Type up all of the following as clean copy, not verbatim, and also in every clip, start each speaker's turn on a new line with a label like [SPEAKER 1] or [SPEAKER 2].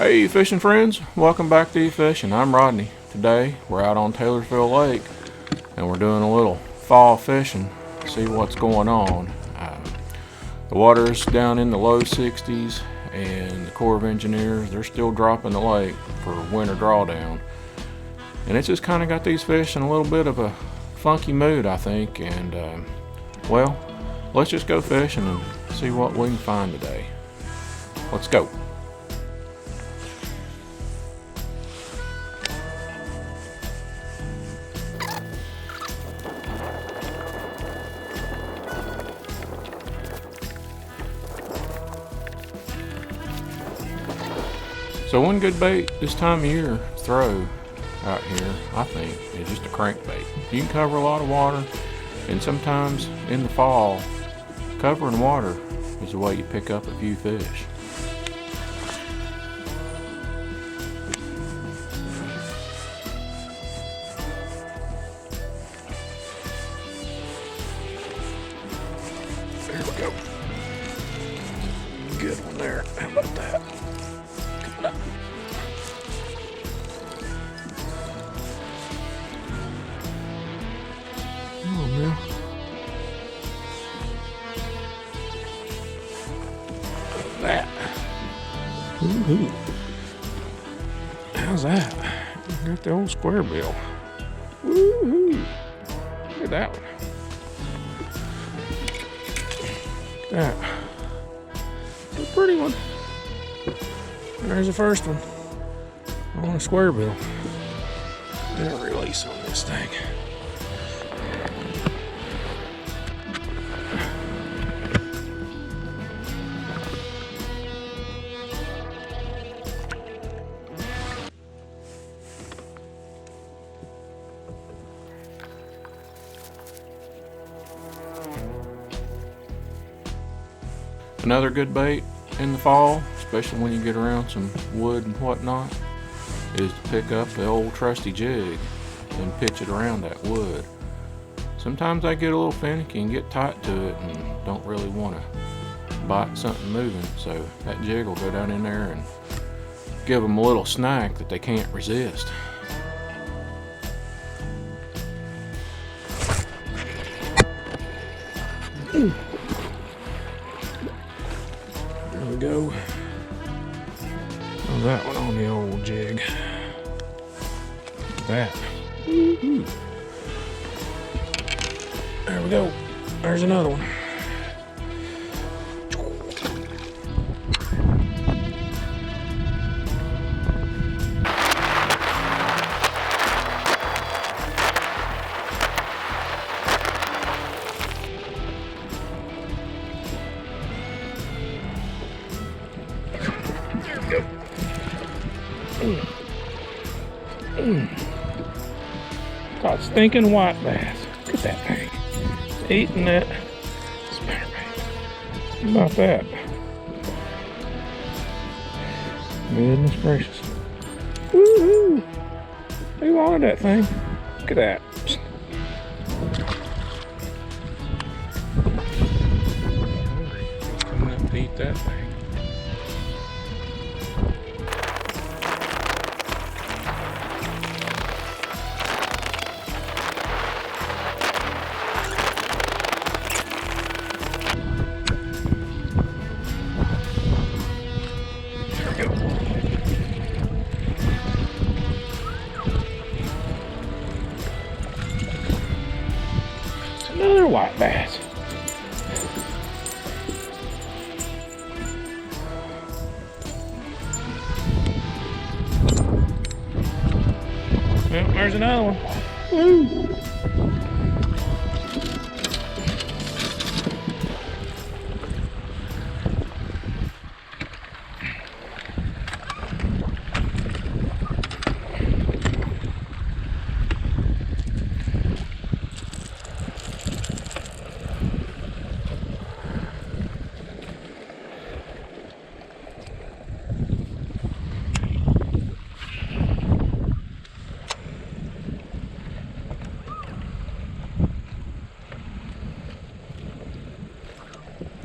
[SPEAKER 1] Hey fishing friends, welcome back to eFishin. I'm Rodney. Today we're out on Taylorsville Lake and we're doing a little fall fishing, see what's going on. The water is down in the low 60s and the Corps of Engineers, they're still dropping the lake for winter drawdown. And it's just kind of got these fish in a little bit of a funky mood, I think. And well, let's just go fishing and see what we can find today. Let's go. So one good bait this time of year to throw out here, I think, is just a crankbait. You can cover a lot of water, and sometimes in the fall, covering water is the way you pick up a few fish. There we go. Good one there. How about that? Oh man. That. Ooh. How's that? Got the old square bill. Woohoo! Look at that one. Look at that. It's a pretty one. There's the first one. On a square bill. Get a release on this thing. Another good bait in the fall, especially when you get around some wood and whatnot, is to pick up the old trusty jig and pitch it around that wood. Sometimes I get a little finicky and get tight to it and don't really want to bite something moving, so that jig will go down in there and give them a little snack that they can't resist. There we go. Oh, that one on the old jig. Look at that. Woo-hoo. There we go. There's another one. Caught stinking white bass. Look at that thing. It's eating that spinnerbait. How about that? Goodness gracious. Woohoo! Who wanted that thing? Look at that. Coming up to eat that thing. Another white bass. Well, there's another one. Woo.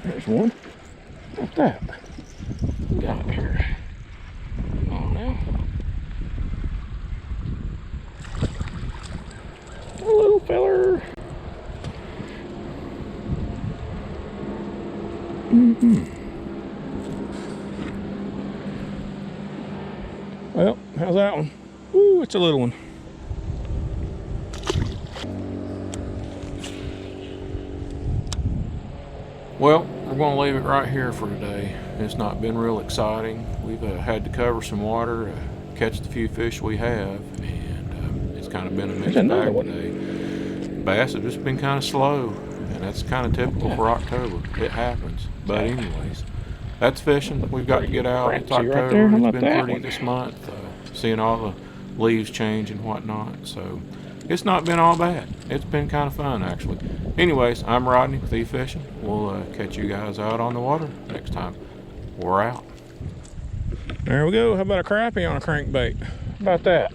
[SPEAKER 1] There's one. What's that? What we got here? Well, how's that one? Ooh, it's a little one. Well, we're going to leave it right here for today. It's not been real exciting. We've had to cover some water, catch the few fish we have, and it's kind of been a mixed bag today. Bass have just been kind of slow, and that's kind of typical for October. It happens. But anyways, that's fishing. We've got to get out. It's October. It's been pretty this month. Seeing all the leaves change and whatnot. So it's not been all bad. It's been kind of fun, actually. Anyways, I'm Rodney with eFishin. We'll catch you guys out on the water next time. We're out. There we go. How about a crappie on a crankbait? How about that?